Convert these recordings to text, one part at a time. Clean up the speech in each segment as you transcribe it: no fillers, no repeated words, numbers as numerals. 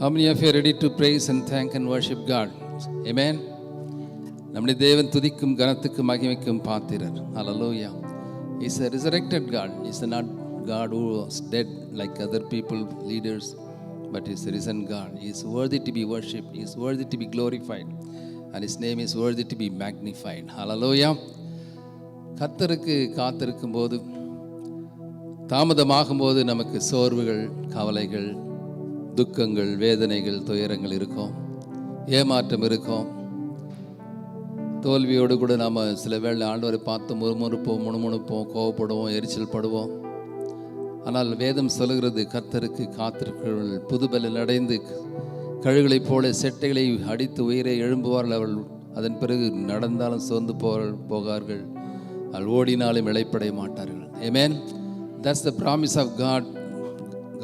How many of you are ready to praise and thank and worship God? Amen. நம்முடைய தேவன் துதிக்கும் கனத்துக்கும் மகிமைக்கும் பாத்திரர். Hallelujah. He is a resurrected God. He is not God who was dead like other people, leaders, but He is a risen God. He is worthy to be worshipped. He is worthy to be glorified. And His name is worthy to be magnified. Hallelujah. கர்த்தருக்கு காத்திருக்கும் போது, தாமதமாகும் போது நமக்கு சோர்வுகள், கவலைகள், துக்கங்கள், வேதனைகள், துயரங்கள் இருக்கும், ஏமாற்றம் இருக்கும். தோல்வியோடு கூட நாம் சில வேளை ஆண்டவரை பார்த்து முணுமுணுப்போம், கோவப்படுவோம், எரிச்சல் படுவோம். ஆனால் வேதம் சொல்லுகிறது, கர்த்தருக்கு காத்திருக்கிறவர்கள் புதுபலன் அடைந்து கழுகளைப் போல செட்டைகளை அடித்து உயிரை எழும்புவார்கள். அவள் அதன் பிறகு நடந்தாலும் சோர்ந்து போகார்கள், அவள் ஓடினாலும் இளைப்படைய மாட்டார்கள். Amen. That's the promise of God.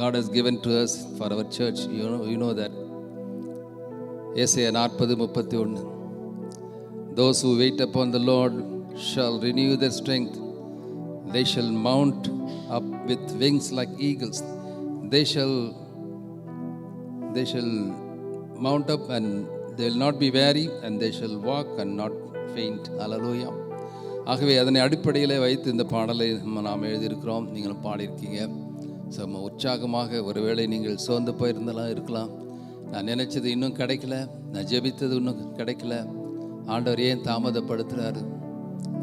God has given to us for our church. You know that. Isaiah 40:31. Those who wait upon the Lord shall renew their strength. They shall mount up with wings like eagles. They shall mount up and they will not be weary, and they shall walk and not faint. Hallelujah. ஆகவே அதனை அடிப்படையில் வைத்து இந்த பாடலை நாம் எழுதியிருக்கிறோம், நீங்களும் பாடியிருக்கீங்க. செம்ம உற்சாகமாக. ஒருவேளை நீங்கள் சோர்ந்து போயிருந்தெல்லாம் இருக்கலாம், நான் நினச்சது இன்னும் கிடைக்கல, நான் ஜெபித்தது இன்னும் கிடைக்கல, ஆண்டவர் ஏன் தாமதப்படுத்துகிறாரு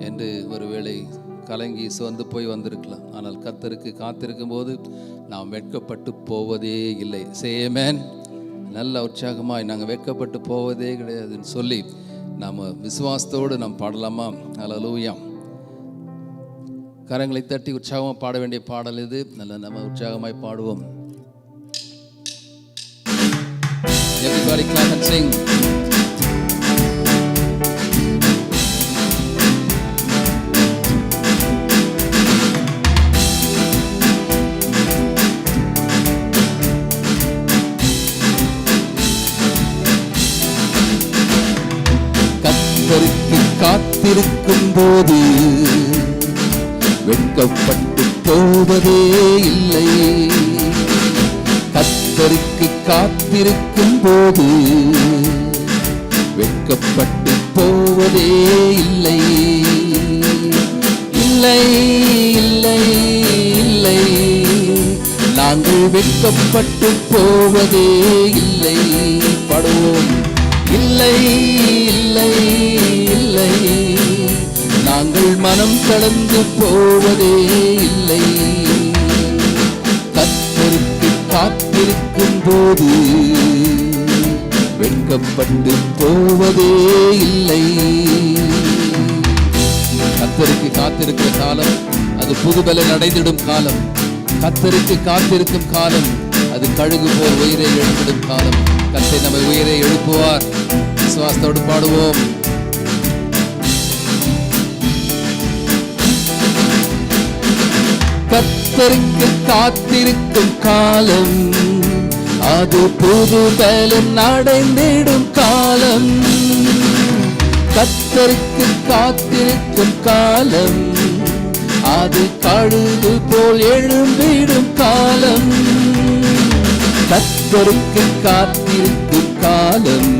என்று ஒருவேளை கலங்கி சோர்ந்து போய் வந்திருக்கலாம். ஆனால் கர்த்தருக்கு காத்திருக்கும் போது நாம் வெட்கப்பட்டு போவதே இல்லை. ஆமென். நல்ல உற்சாகமாக நாங்கள் வெட்கப்பட்டு போவதே கிடையாதுன்னு சொல்லி நாம் விசுவாசத்தோடு நாம் பாடலாமா? ஹல்லேலூயா. கரங்களை தட்டி உற்சாகமாக பாட வேண்டிய பாடல் இது. நல்ல நம்ம உற்சாகமாய் பாடுவோம். Everybody clap and sing. கர்த்தருக்கு காத்திருக்கும் போது வெட்கப்பட்டு போவதே இல்லை. கர்த்தருக்கு காத்திருக்கும் போது வெட்கப்பட்டு போவதே இல்லை. இல்லை இல்லை இல்லை, நாங்கள் வெட்கப்பட்டு போவதே இல்லை. பாடுவோம். இல்லை இல்லை இல்லை, நாங்கள் மனம் கலந்து போவதே இல்லை. கர்த்தருக்கு காத்திருக்கும் போது வெட்கப்பட்டு போவதே இல்லை. கர்த்தருக்கு காத்திருக்கிற காலம் அது புதுபலன் அடைந்திடும் காலம். கர்த்தருக்கு காத்திருக்கும் காலம் அது கழுகு போல் உயிரை எழுப்பிடும் காலம். கர்த்தர் நம்மை உயிரை எழுப்புவார். விசுவாசத்தோடு பாடுவோம். கர்த்தருக்கு காத்திருக்கும் காலம் அது புதுபலன் அடைந்திடும் காலம். கர்த்தருக்கு காத்திருக்கும் காலம் அது கழுகு போல் எழும்பிடும் காலம். கர்த்தருக்கு காத்திருக்கும் காலம்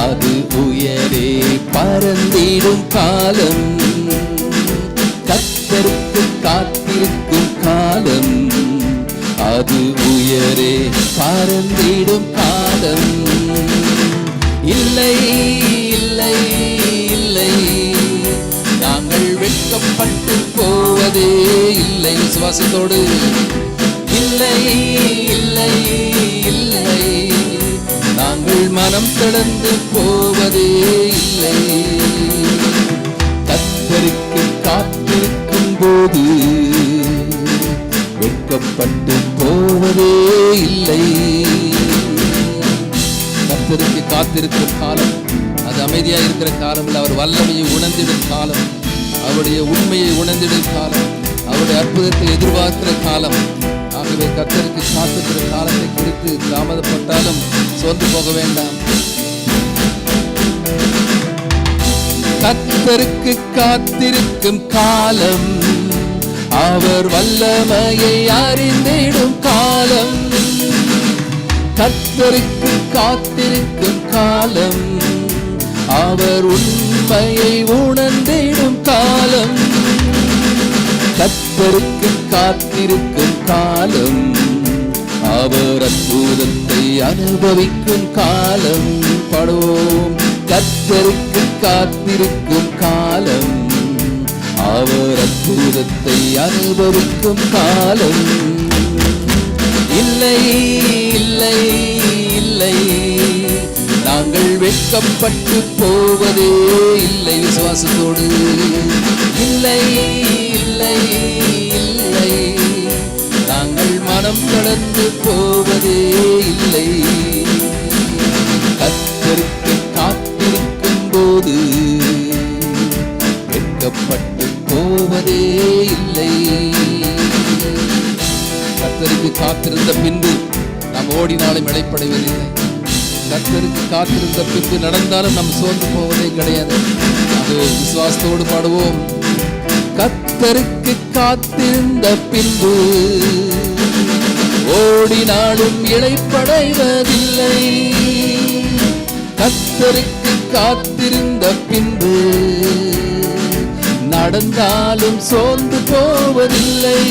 அது உயரே பறந்திடும் காலம். கர்த்தருக்கு காத்திருக்கும் காலம் அது உயரே பறந்திடும் காலம். இல்லை இல்லை இல்லை, நாங்கள் வெட்கப்பட்டு போவதே இல்லை. விசுவாசத்தோடு இல்லை இல்லை இல்லை, நாங்கள் மனம் கடந்து போவதே இல்லை. கர்த்தருக்கு காத்திருக்கும் போது வெட்கப்பட்டு போவதே இல்லை. கர்த்தருக்கு காத்திருக்கும் காலம் அது அமைதியாக இருக்கிற காலம் இல்லை. அவர் வல்லமையை உணர்ந்திடும் காலம், அவருடைய உண்மையை உணர்ந்திடும் காலம், அவருடைய அற்புதத்தை எதிர்பார்க்கிற காலம். ஆகவே கர்த்தருக்கு காத்திருக்கிற காலத்தை குறித்து தாமதப்பட்டாலும் சோர்ந்து போக வேண்டாம். கர்த்தருக்கு காத்திருக்கும் காலம் அவர் வல்லமையை அறிந்திடும் காலம். கர்த்தருக்கு காத்திருக்கும் காலம், அவர் உண்மையை உணர்ந்திடும் காலம். கர்த்தருக்கு காத்திருக்கும் காலம், அவர் அற்புதத்தை அனுபவிக்கும் காலம். படுவோம். கர்த்தருக்கு காத்திருக்கும் காலம், அவர் அற்புதத்தை அனுபவிக்கும் காலம். இல்லை இல்லை இல்லை, நாங்கள் வெட்கப்பட்டு போவதே இல்லை. விசுவாசத்தோடு இல்லை இல்லை இல்லை, நாங்கள் மனம் கடந்து போவதே இல்லை. கர்த்தருக்கு காத்திருக்கும் போது வெட்கப்பட்டு போவதே இல்லை. கர்த்தருக்கு காத்திருந்த பின்பு நாம் ஓடினாலும் இளைப்படைவதில்லை. கர்த்தருக்கு காத்திருந்த பின்பு நடந்தாலும் நாம் சோர்ந்து போவதே கிடையாது. அது விசுவாசத்தோடு பாடுவோம். கர்த்தருக்கு காத்திருந்த பின்பு ஓடினாலும் இளைப்படைவதில்லை. கர்த்தருக்கு காத்திருந்த பின்பு நடந்தாலும் சோர்ந்து போவதில்லை.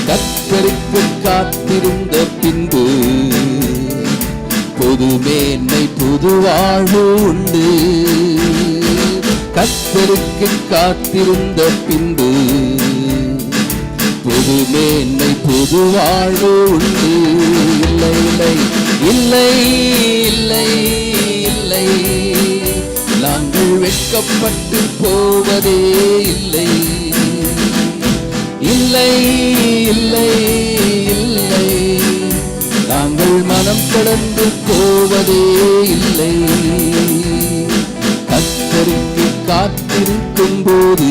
கர்த்தருக்கு காத்திருந்த பின்பு புது மேன்மை புது வாழ்வு உண்டு. கர்த்தருக்கு காத்திருந்த பின்பு புது மேன்மை புது வாழ்வு உண்டு. இல்லை இல்லை இல்லை இல்லை இல்லை, நாங்கள் வெட்கப்பட்டு போவதே இல்லை. இல்லை இல்லை இல்லை, நாங்கள் மனம் கடந்து போவதே இல்லை. கர்த்தருக்கு காத்திருக்கும் போது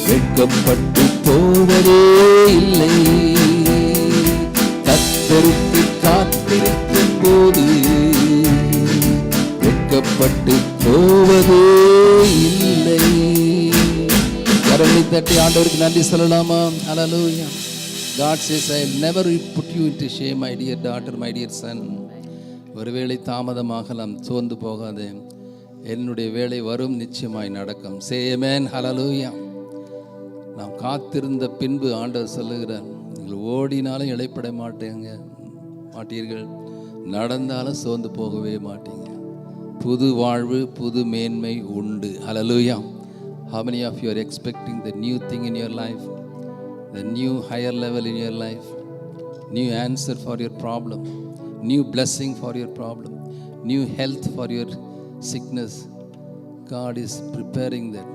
வெட்கப்பட்டு போவதே இல்லை. கர்த்தருக்கு காத்திருக்கும் போது வெட்கப்பட்டு போவதே இல்லை. கரங்களை தட்டி ஆண்டவருக்கு நன்றி சொல்லலாமா? ஹல்லேலூயா. God says, I will never put you into shame, my dear daughter, my dear son. ஒருவேளை தாமதமாகலாம், சோர்ந்து போகாதே. என்னுடைய வேலை வரும், நிச்சயமாய் நடக்கும். Say amen. ஹல்லேலூயா. நாம் காத்திருந்த பின்பு ஆண்டவர் சொல்லுகிறார், நீங்கள் ஓடினாலும் இளைப்பட மாட்டீர்கள், நடந்தாலும் சோர்ந்து போகவே மாட்டீங்க. புது வாழ்வு புது மேன்மை உண்டு. ஹல்லேலூயா. How many of you are expecting the new thing in your life, the new higher level in your life, new answer for your problem, new blessing for your problem, new health for your sickness? God is preparing that.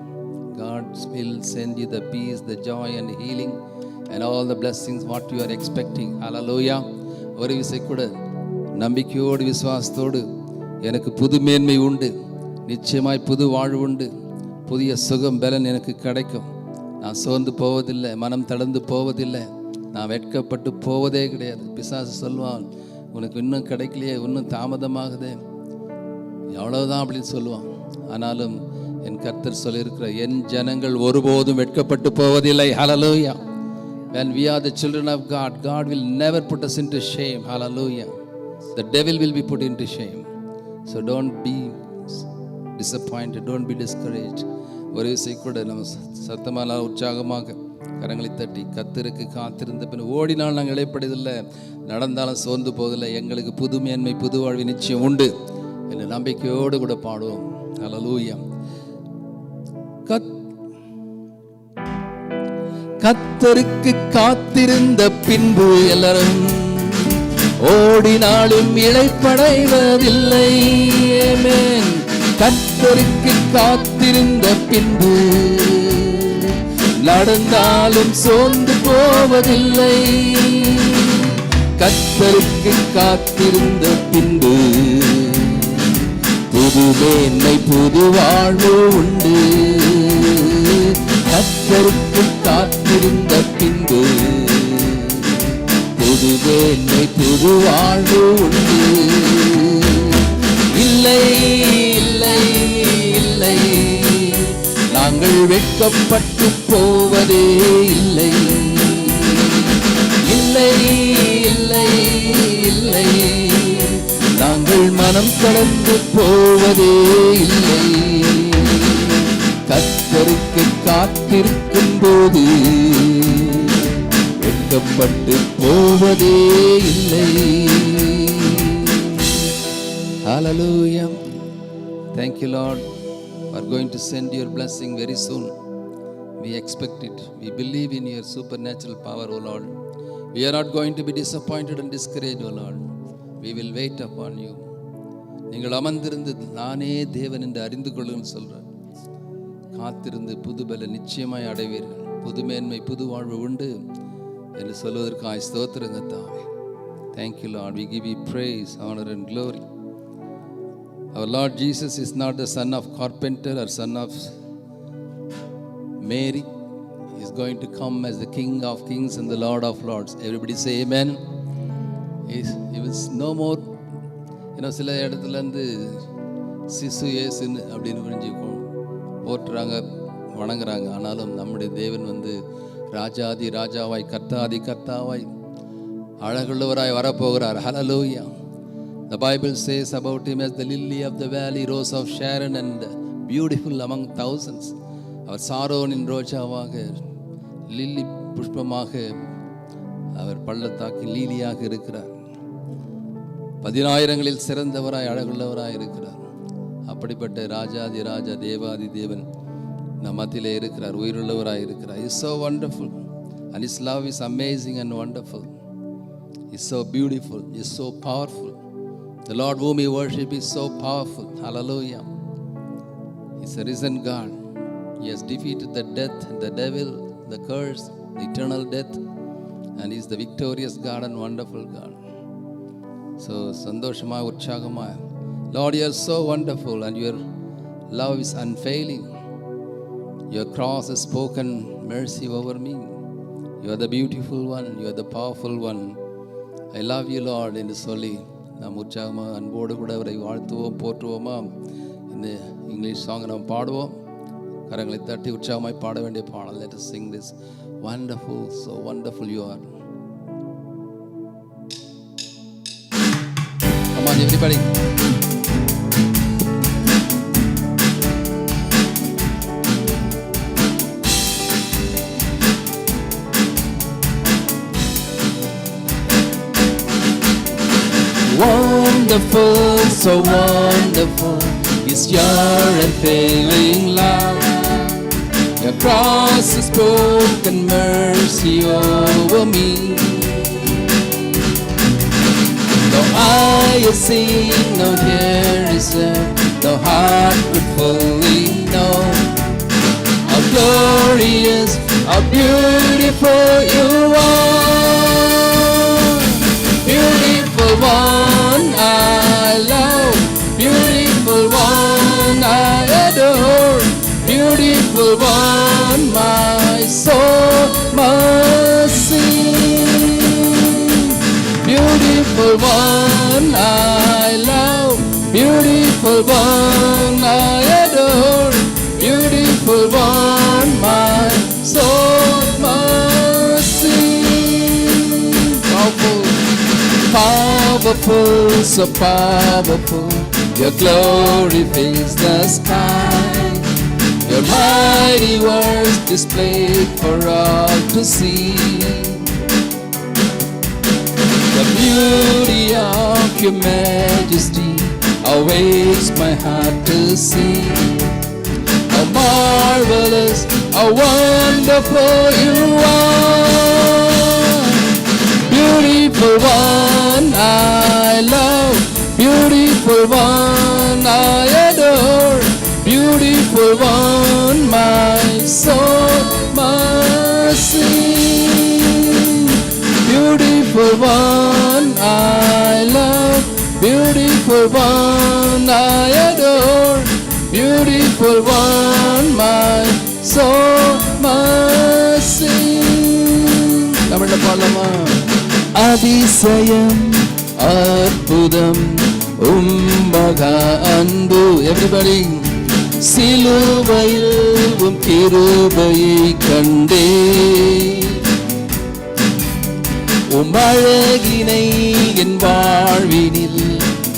God will send you the peace, the joy and healing and all the blessings what you are expecting. Hallelujah. ஒரு விசை கூட நம்பிக்கையோடு விசுவாசத்தோடு, எனக்கு புது மேன்மை உண்டு, நிச்சயமாய் புது வாழ்வு உண்டு, புதிய சுகம் பலன் எனக்கு கிடைக்கும், நான் சோர்ந்து போவதில்லை, மனம் தளர்ந்து போவதில்லை, நான் வெட்கப்பட்டு போவதே கிடையாது. பிசாசு சொல்லுவான், உனக்கு இன்னும் கிடைக்கலையே, இன்னும் தாமதமாகுதே, எவ்வளவுதான் அப்படின்னு சொல்லுவான். ஆனாலும் என் கர்த்தர் சொல்லியிருக்கிற, என் ஜனங்கள் ஒருபோதும் வெட்கப்பட்டு போவதில்லை. Hallelujah. When we are the children of God, God will never put us into shame. Hallelujah. The devil will be put into shame. So don't be disappointed, don't be discouraged. ஒரு விசை கூட நம்ம சத்தமாக உற்சாகமாக கரங்களை தட்டி, கர்த்தருக்கு காத்திருந்த பின் ஓடினால் நாங்கள் இளைப்படையதில்லை, நடந்தாலும் சோர்ந்து போவதில்லை, எங்களுக்கு புது மேன்மை புது வாழ்வு நிச்சயம் உண்டு என்ற நம்பிக்கையோடு கூட பாடுவோம். ஹல்லேலூயா. கர்த்தருக்கு காத்திருந்த பின்பு எல்லாரும் ஓடினாலும் இளைப்படைவதில்லை. ஆமென். கர்த்தருக்கு காத்திருந்த பின்பு நடந்தாலும் சோர்ந்து போவதில்லை. கர்த்தருக்கு காத்திருந்த பின்பு புது மேன்மை புது வாழ்வு உண்டு. கர்த்தருக்கு காத்திருந்த பின்பு புது மேன்மை புது வாழ்வு உண்டு. இல்லை இல்லை இல்லை, நாங்கள் வெட்கப்பட்டு போவதே இல்லை. இல்லை இல்லை நாம் கடந்து போவதே இல்லை. கர்த்தருக்கு காத்திருக்கும் போது வெட்கப்பட்டு போவதே இல்லை. Hallelujah. Thank you, Lord. We are going to send your blessing very soon. We expect it. We believe in your supernatural power, O Lord. We are not going to be disappointed and discouraged, O Lord. We will wait upon you. நீங்கள் அமர்ந்திருந்து நானே தேவன் என்று அறிந்து கொள்ளுங்கள் சொல்றேன். காத்திருந்து புது பல நிச்சயமாய் அடைவீர்கள். புது மேன்மை புது வாழ்வு உண்டு என்று சொல்வதற்காக ஸ்தோத்திரங்க தாவே. Thank you, Lord. We give you praise, honor and glory. Our Lord Jesus is not the son of carpenter or son of Mary. He is going to come as the King of kings and the Lord of lords. Everybody say amen. He was no more. சில இடத்துல இருந்து சிசு ஏசுன்னு அப்படின்னு புரிஞ்சு போற்றுறாங்க, வணங்குறாங்க. ஆனாலும் நம்முடைய தேவன் ராஜாதி ராஜாவாய் கர்த்தாதி கர்த்தாவாய் அழகுள்ளவராய் வரப்போகிறார். ஹல்லேலூயா. The Bible says about him as the lily of the valley, rose of Sharon, and beautiful among thousands. அவர் சாரோனின் ரோஜாவாக, லில்லி புஷ்பமாக, அவர் பள்ளத்தாக்கின் லீலியாக இருக்கிறார். 10,000களில் சிறந்தவராய் அழகுள்ளவராய் இருக்கிறார். அப்படிப்பட்ட ராஜாதி ராஜா தேவாதி தேவன் நம் மத்தியிலே இருக்கிறார், உயிருள்ளவராய் இருக்கிறார். He is so wonderful and his love is amazing and wonderful. He is so beautiful, he is so powerful. The Lord whom we worship is so powerful. Hallelujah. He is a risen God. He has defeated the death, the devil, the curse, the eternal death, and he is the victorious God and wonderful God. So சந்தோஷமா உற்சாகமா, Lord, you are so wonderful and your love is unfailing. Your cross has spoken mercy over me. You are the beautiful one, you are the powerful one. I love you, Lord என்று சொல்லி நாம் உற்சாகமாக அன்போடு கூட அவரை வாழ்த்துவோம், போற்றுவோமா. இந்த English song நாம் பாடுவோம். கரங்களை தட்டி உற்சாகமாய் பாட வேண்டிய பாடல். Let us sing this. Wonderful, so wonderful you are. Come on everybody. Wonderful, so wonderful is your unfailing love. Your cross has spoken mercy over me. No eye has seen, no ear is heard, no heart could fully know how glorious, how beautiful you are. Beautiful one I love, beautiful one I adore, beautiful one my soul must sing. Beautiful one I love, beautiful one I adore, beautiful one my soul must sing. Powerful, so powerful, your glory fills the sky. Your mighty works displayed for all to see. The beauty of your majesty awakes my heart to see. How marvelous, how wonderful you are. Beautiful one I love, beautiful one I adore, beautiful one my soul must sing. Beautiful one I love, beautiful one I adore, beautiful one my soul must sing. தமிழ்ல பாடலாமா? அதிசயம் அற்புதம் உம்மகா அன்பு. Everybody. சிலுவையில் உம் கிருபையை கண்டே, உம் அழகினை என் வாழ்வினில்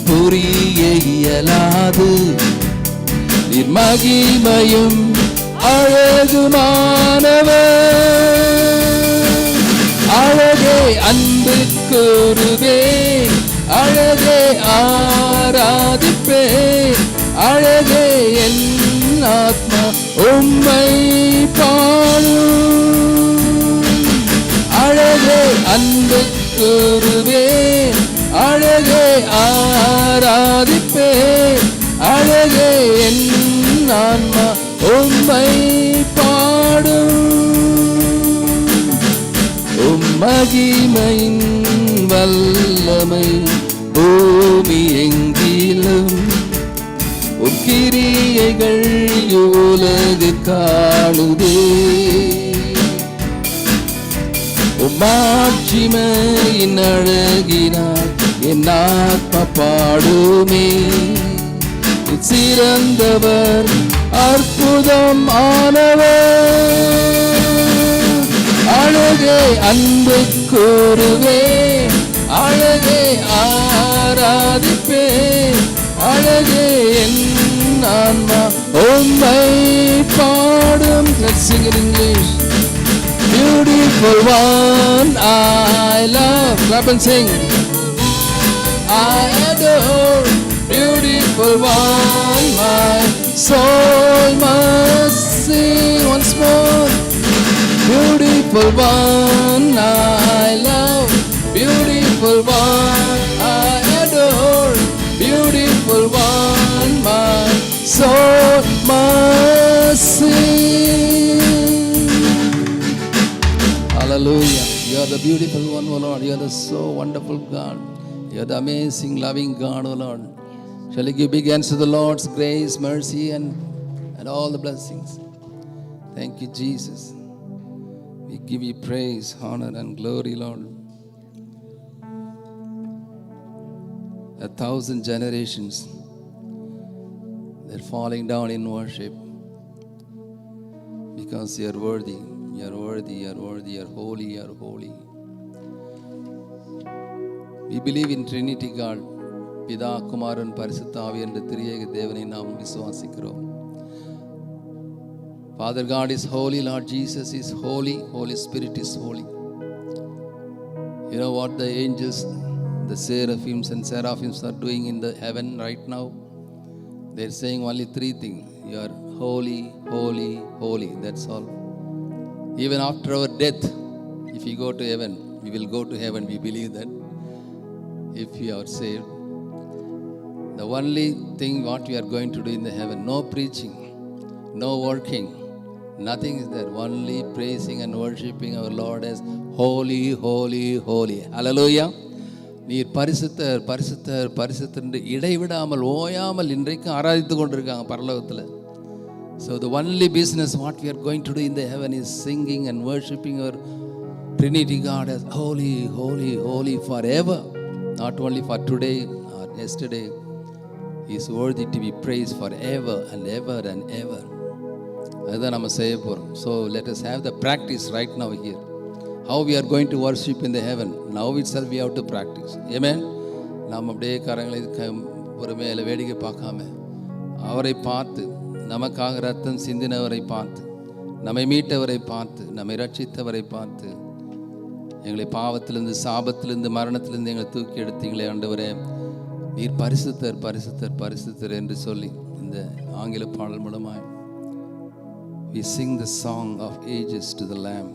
புரிய இயலாது. நீர் மகிமையும் அழகுமானவர். அழகே அன்பு கூறுவேன், அழகே ஆராதிப்பேன், அழகே என் ஆத்மா உம்மை பாடும். அழகே அன்பு கூறுவேன், அழகே ஆராதிப்பேன், அழகே என் ஆன்மா உம்மை பாடும். மகிமையின் வல்லமை பூமி எங்கிலும், கிரியைகள் உலகு காணுதே. மாட்சிமையின் அழகினார் என் ஆத்மா பாடுமே. சிறந்தவர் அற்புதம் ஆனவர். அழகே அன்பு கூறுவேன், அழகே ஆராதிப்பேன், அழகே என் ஆன்மா உம்மை பாடும். Let's sing in English. Beautiful one I love. Clap and sing. I adore. Beautiful one my soul must sing. Once more. Beautiful one I love, beautiful one I adore, beautiful one my soul must sing. Hallelujah. You are the beautiful one, O Lord. You are the so wonderful God. You are the amazing, loving God, O Lord. Shall we give big hands to the Lord's grace, mercy, and all the blessings? Thank you, Jesus. We give you praise, honor, and glory, Lord. 1,000 generations, they're falling down in worship because you are worthy, you are worthy, you are worthy, you are holy, you are holy. We believe in Trinity God. பிதா, குமாரன், பரிசுத்த ஆவி என்ற திரியேக தேவனை நாம் விசுவாசிக்கிறோம். Father God is holy, Lord Jesus is holy, Holy Spirit is holy. You know what the angels, the seraphims and seraphims are doing in the heaven right now? They're saying only three things. You are holy, holy, holy. That's all. Even after our death, if we go to heaven, we will go to heaven. We believe that if we are saved. The only thing what we are going to do in the heaven, no preaching, no working, nothing is there. Only praising and worshipping our Lord as holy, holy, holy. Hallelujah. நீர் பரிசுத்தர் பரிசுத்தர் பரிசுத்தர் என்று இடைவிடாமல் ஓயாமல் இன்றைக்கு ஆராதித்து கொண்டிருக்காங்க பரலோகத்தில். So the only business what we are going to do in the heaven is singing and worshipping our Trinity God as holy, holy, holy forever. Not only for today or yesterday. He is worthy to be praised forever and ever and ever. அதுதான் நம்ம செய்ய போகிறோம். So let us have the practice right now here. How we are going to worship in the heaven. Now itself we have to practice. Amen. நாம் அப்படியே கரங்களை பொறுமையில் வேடிக்கை பார்க்காம அவரை பார்த்து, நமக்காக ரத்தம் சிந்தினவரை பார்த்து, நம்மை மீட்டவரை பார்த்து, நம்மை ரட்சித்தவரை பார்த்து, எங்களை பாவத்திலிருந்து, சாபத்திலிருந்து, மரணத்திலிருந்து எங்களை தூக்கி எடுத்தீங்களே ஆண்டவரே, நீர் பரிசுத்தர் பரிசுத்தர் பரிசுத்தர் என்று சொல்லி இந்த ஆங்கில பாடல் மூலமாய் we sing the song of ages to the Lamb.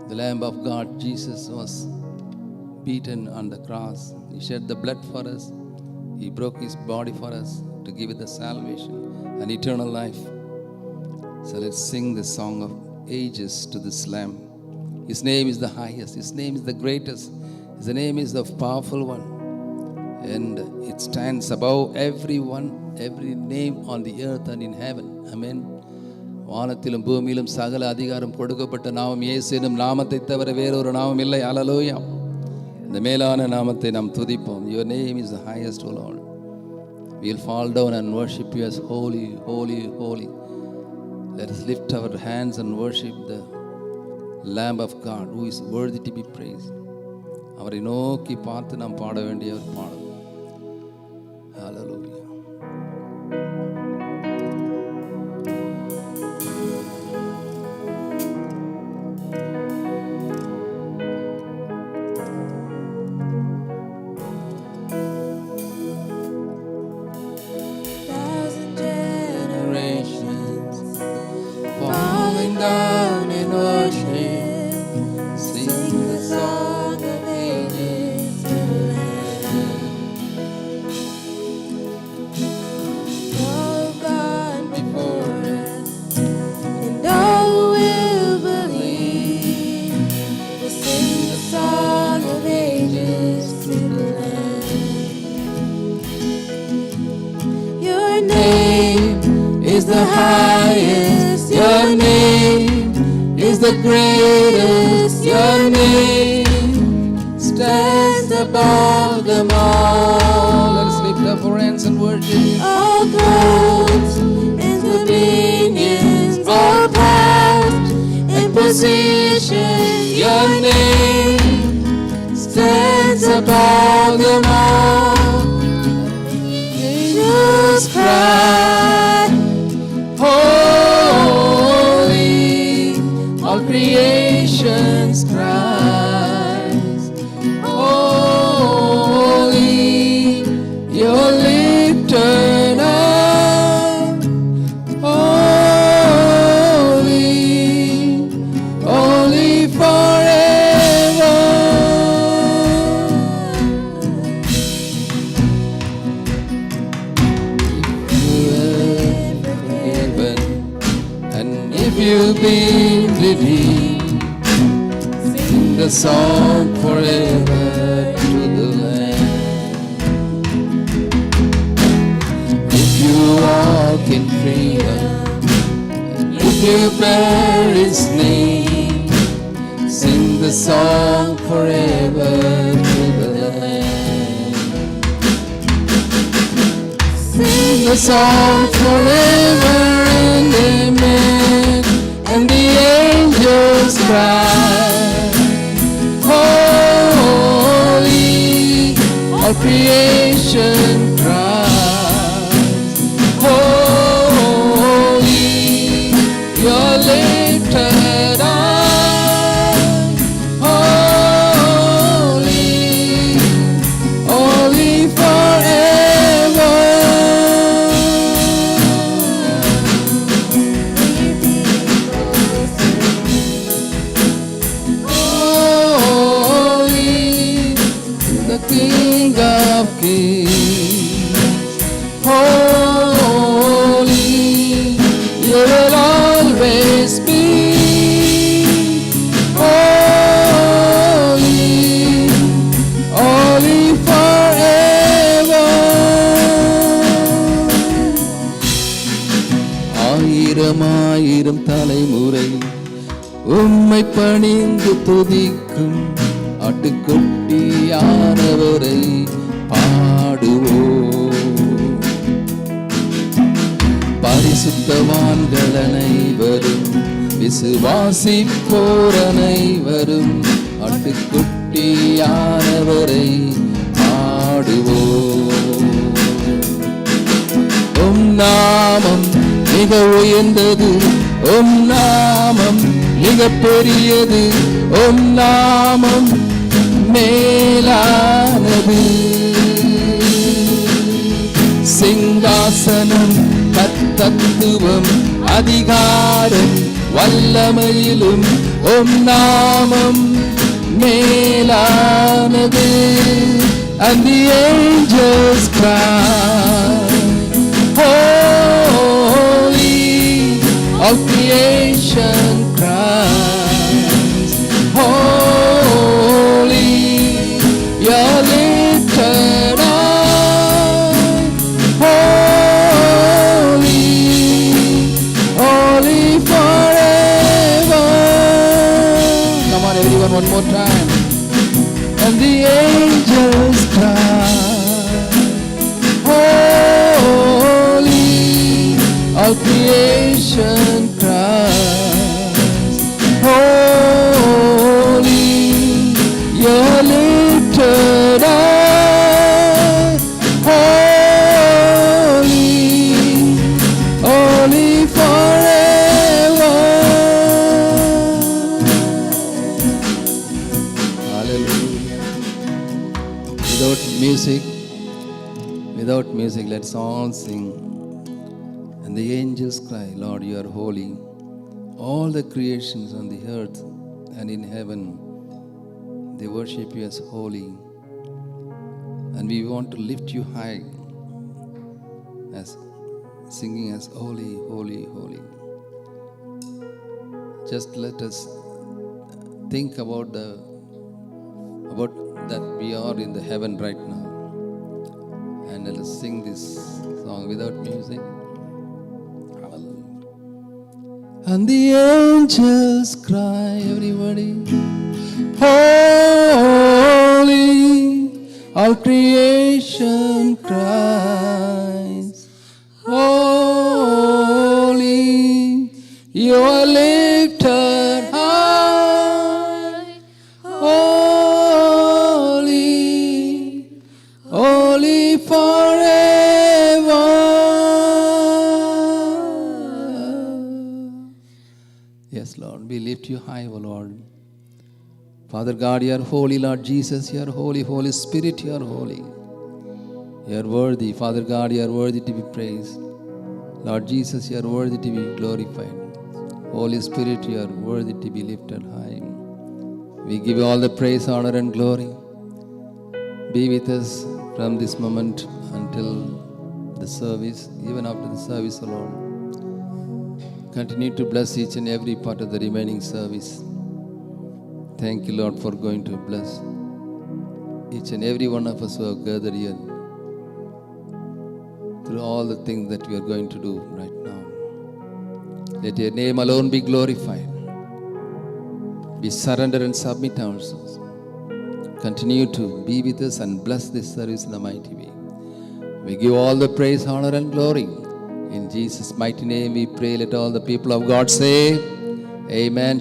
The Lamb of God, Jesus, was beaten on the cross. He shed the blood for us. He broke his body for us to give us the salvation and eternal life. So let's sing the song of ages to this Lamb. His name is the highest. His name is the greatest. His name is the powerful one. And it stands above everyone, every name on the earth and in heaven. Amen. வானத்திலும் பூமியிலும் சகல அதிகாரம் கொடுக்கப்பட்ட நாமம் இயேசு எனும் நாமத்தை தவிர வேறொரு நாமம் இல்லை. ஹல்லேலூயா. இந்த மேலான நாமத்தை நாம் துதிப்போம். Your name is the highest, O Lord. We will fall down and worship you as holy, holy, holy. Let us lift our hands and worship the Lamb of God who is worthy to be praised. அவரை நோக்கி பார்த்து நாம் பாட வேண்டிய ஒரு பாடல். Hallelujah. Thousand generations falling down in worship, sing the song of ages to the Lamb. All who've gone before us, and all who will believe, will sing the song of ages to the Lamb. Your name is the highest, your name is the greatest, your name stands above them all. Let us lift up our hands and worship. All thrones and dominions, all past and position, your name stands above them all. Angels cry, holy, all creations cries, holy, you're lifted up, holy, holy forever. Forgiven, and if you've been redeemed, sing the song forever to the Lamb. If you walk in freedom, and if you bear His name, sing the song forever to the Lamb. Sing the song forever and amen, and the angels cry, holy, all creation cries, holy, you're lifted up, holy, holy forever. Holy, the King of Kings, holy, you will always be, holy, holy forever. ஆயிரம் ஆயிரம் தலைமுறை உம்மை பணிந்து துதிக்கும் ஆட்டுக்குட்டியானவரை பாடுவோம். பரிசுத்தவான்கள் அனைவரும் விசுவாசிப்போர் அனைவரும் ஆட்டுக்குட்டியானவரை பாடுவோம். உம் நாமம் மிக உயர்ந்தது, உம் நாமம் மிக பெரியது, உம் நாமம் மேலானது. சிங்காசனம் கர்த்தத்துவம் அதிகாரம் வல்லமையிலும் உம் நாமம் மேலானது. And the angels cry, holy, all creation cries, holy, you're lifted up, holy, holy forever. Come on everyone, one more time. And the angels cry, holy, all creation cries, holy, you're lifted up, holy, Without music, let's all sing. And the angels cry, Lord, you are holy. All the creations on the earth and in heaven, they worship you as holy. And we want to lift you high as singing as holy, holy, holy. Just let us think about that we are in the heaven right now. And let us sing this song without music. Hallelujah. And the angels cry, everybody, holy, all creation cries, holy, you are lifted high, holy, holy forever. Yes, Lord, we lift you high, O Lord. Father God, you are holy. Lord Jesus, you are holy. Holy Spirit, you are holy. You are worthy. Father God, you are worthy to be praised. Lord Jesus, you are worthy to be glorified. Holy Spirit, you are worthy to be lifted high. We give you all the praise, honor, and glory. Be with us from this moment until the service, even after the service, O Lord. Continue to bless each and every part of the remaining service. Thank you, Lord, for going to bless each and every one of us who have gathered here through all the things that we are going to do right now. Let your name alone be glorified. We surrender and submit ourselves. Continue to be with us and bless this service in a mighty way. We give all the praise, honor, and glory. In Jesus' mighty name we pray. Let all the people of God say, Amen.